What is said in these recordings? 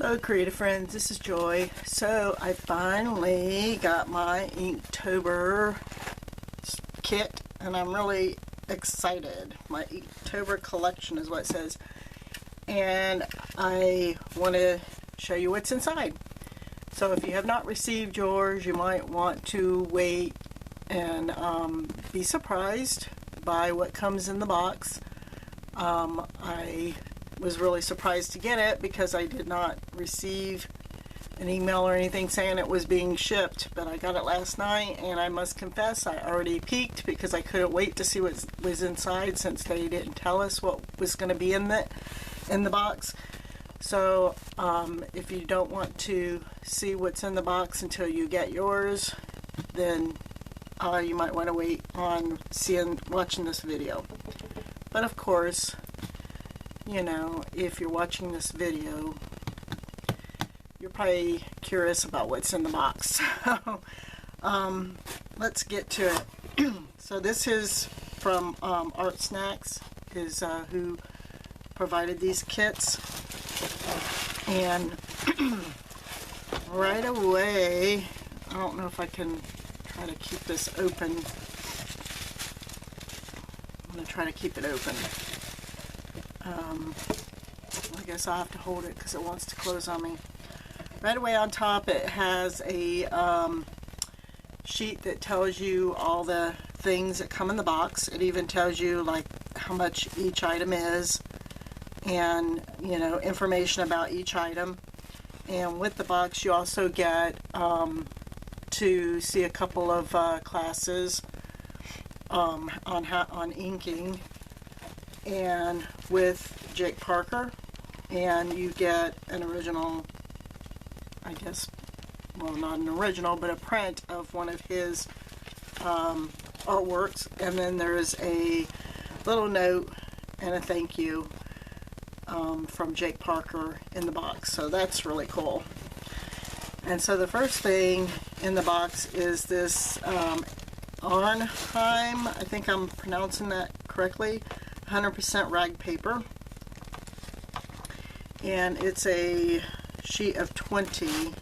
Hello creative friends, this is Joy. So I finally got my Inktober kit and I'm really excited. My Inktober collection is what it says, and I want to show you what's inside. So if you have not received yours, you might want to wait and be surprised by what comes in the box. I was really surprised to get it because I did not receive an email or anything saying it was being shipped, but I got it last night, and I must confess I already peeked because I couldn't wait to see what was inside since they didn't tell us what was going to be in the box. So if you don't want to see what's in the box until you get yours, then you might want to wait on watching this video. But of course, you know, if you're watching this video, you're probably curious about what's in the box. So let's get to it. So this is from Artsnacks, is who provided these kits. And right away, I don't know if I can try to keep this open. I'm going to try to keep it open. I guess I'll have to hold it because it wants to close on me. Right away on top it has a sheet that tells you all the things that come in the box. It even tells you like how much each item is, and you know, information about each item. And with the box you also get to see a couple of classes on inking, and with Jake Parker, and you get an original, I guess, well, not an original, but a print of one of his artworks, and then there's a little note and a thank you from Jake Parker in the box. So that's really cool. And so the first thing in the box is this Arnheim, I think I'm pronouncing that correctly, 100% rag paper, and it's a sheet of 20.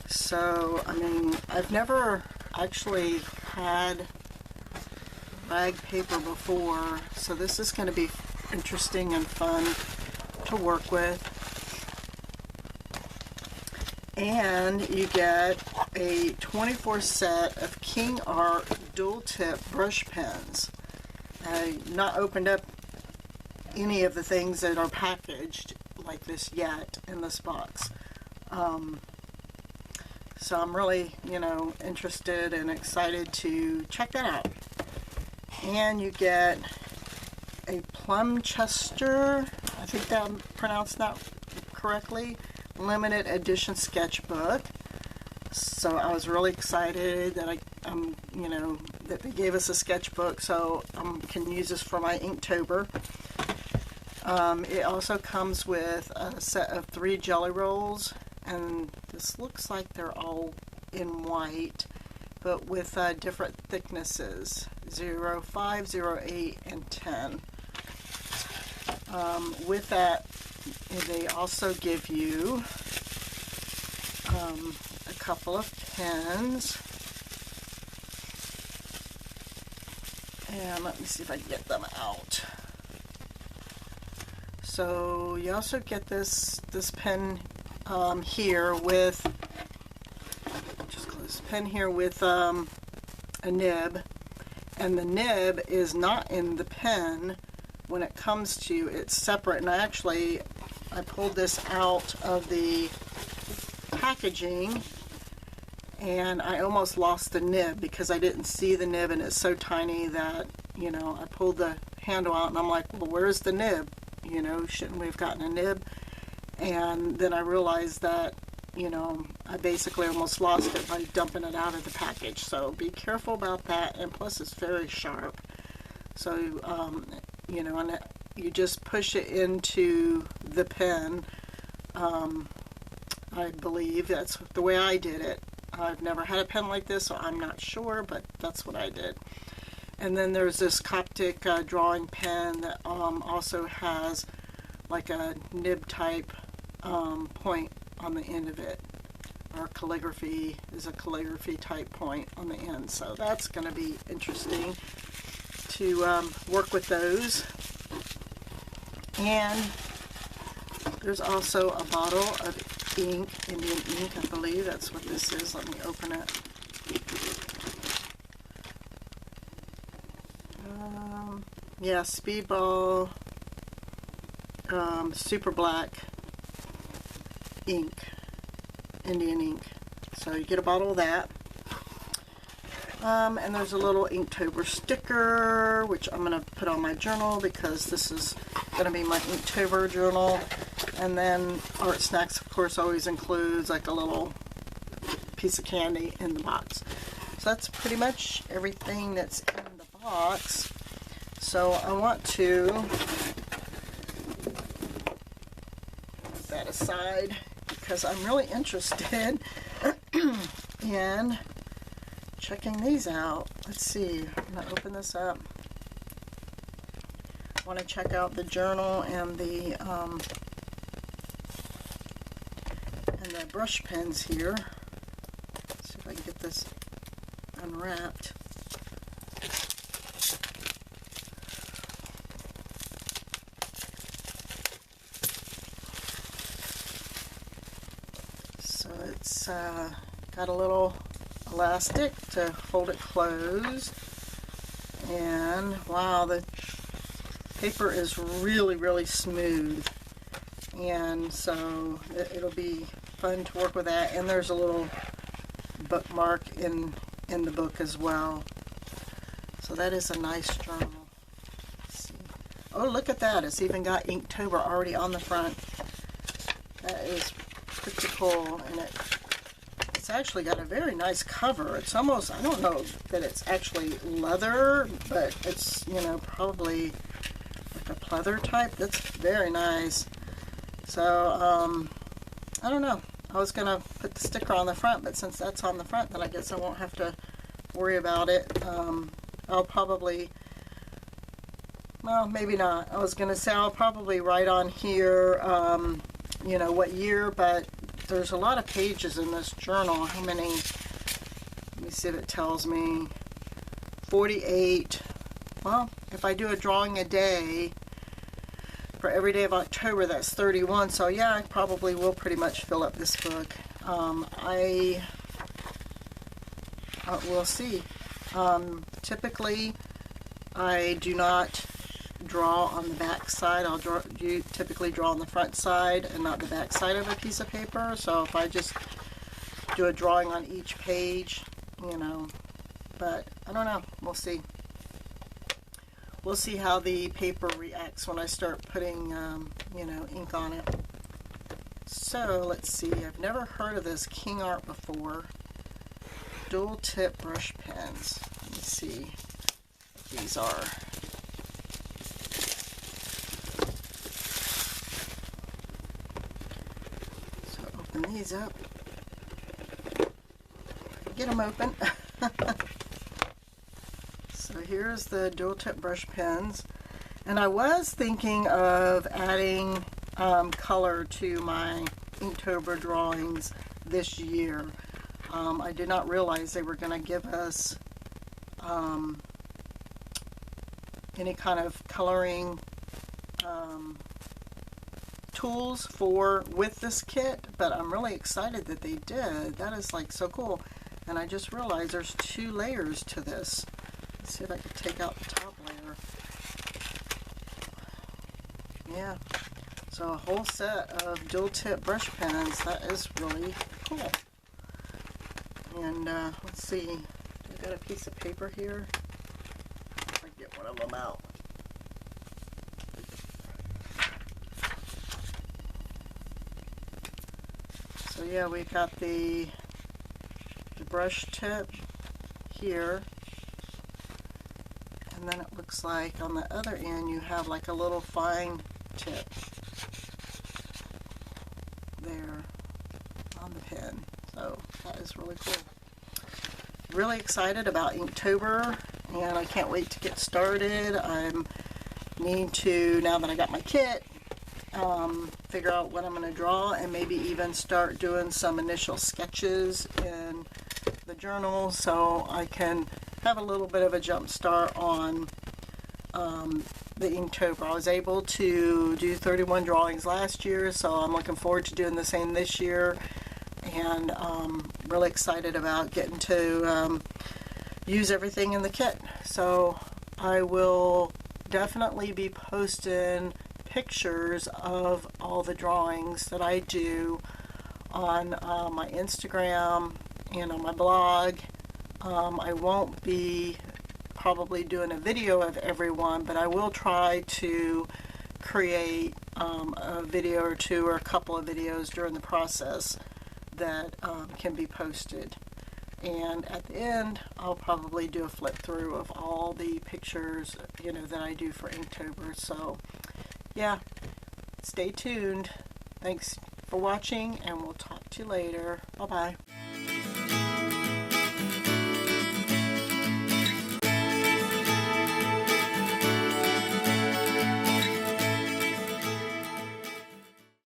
So I mean, I've never actually had rag paper before, so this is going to be interesting and fun to work with. And you get a 24 set of King Art dual tip brush pens. I've not opened up any of the things that are packaged like this yet in this box. So I'm really, you know, interested and excited to check that out. And you get a Plumchester, I think that I'm pronounced that correctly, limited edition sketchbook. So I was really excited that you know, that they gave us a sketchbook, so I can use this for my Inktober. It also comes with a set of 3 jelly rolls, and this looks like they're all in white, but with different thicknesses, 0.5, 0.8, and 10. With that, they also give you a couple of pens. And let me see if I can get them out. So you also get this pen here with, just close this pen here with a nib, and the nib is not in the pen when it comes to, it's separate. And I pulled this out of the packaging, and I almost lost the nib because I didn't see the nib, and it's so tiny that, you know, I pulled the handle out and I'm like, well, where's the nib? You know, shouldn't we have gotten a nib? And then I realized that, you know, I basically almost lost it by dumping it out of the package. So be careful about that, and plus it's very sharp. So, you know, and you just push it into the pen. I believe that's the way I did it. I've never had a pen like this, so I'm not sure, but that's what I did. And then there's this Coptic drawing pen that also has like a nib type point on the end of it. Or calligraphy is a calligraphy type point on the end. So that's going to be interesting to work with those. And there's also a bottle of ink, Indian ink, I believe that's what this is. Let me open it. Yeah, Speedball Super Black ink, Indian ink. So you get a bottle of that. And there's a little Inktober sticker, which I'm going to put on my journal because this is going to be my Inktober journal. And then Artsnacks, of course, always includes like a little piece of candy in the box. So that's pretty much everything that's in the box. So I want to put that aside because I'm really interested in checking these out. Let's see. I'm going to open this up. I want to check out the journal and the brush pens here. Let's see if I can get this unwrapped. So it's got a little elastic to hold it closed, and wow, the paper is really smooth, and so it'll be fun to work with that. And there's a little bookmark in the book as well, so that is a nice journal. Let's see. Oh, look at that, it's even got Inktober already on the front. That is pretty cool, and it's actually got a very nice cover. It's almost, I don't know that it's actually leather, but it's, you know, probably like a pleather type. That's very nice. So, I don't know. I was going to put the sticker on the front, but since that's on the front, then I guess I won't have to worry about it. I'll probably, well, maybe not. I was going to say I'll probably write on here, you know, what year, but there's a lot of pages in this journal. How many? Let me see if it tells me. 48. Well, if I do a drawing a day for every day of October, that's 31. So yeah, I probably will pretty much fill up this book. We'll see. Typically, I do not draw on the back side. You typically draw on the front side and not the back side of a piece of paper. So if I just do a drawing on each page, you know, but I don't know. We'll see. We'll see how the paper reacts when I start putting, you know, ink on it. So let's see. I've never heard of this King Art before. Dual tip brush pens. Let me see what these are. These up. Get them open. So here's the dual tip brush pens, and I was thinking of adding color to my Inktober drawings this year. I did not realize they were going to give us any kind of coloring tools with this kit, but I'm really excited that they did. That is like so cool. And I just realized there's 2 layers to this. Let's see if I can take out the top layer. Yeah, so a whole set of dual tip brush pens. That is really cool. And let's see, I've got a piece of paper here. If I get one of them out. So yeah, we've got the brush tip here, and then it looks like on the other end you have like a little fine tip there on the pen. So that is really cool. Really excited about Inktober, and I can't wait to get started. I need to, now that I got my kit, figure out what I'm going to draw, and maybe even start doing some initial sketches in the journal so I can have a little bit of a jump start on the Inktober. I was able to do 31 drawings last year, so I'm looking forward to doing the same this year, and really excited about getting to use everything in the kit. So I will definitely be posting pictures of all the drawings that I do on my Instagram and on my blog. I won't be probably doing a video of everyone, but I will try to create a video or two or a couple of videos during the process that can be posted. And at the end, I'll probably do a flip through of all the pictures, you know, that I do for Inktober. So yeah, stay tuned. Thanks for watching, and we'll talk to you later. Bye-bye.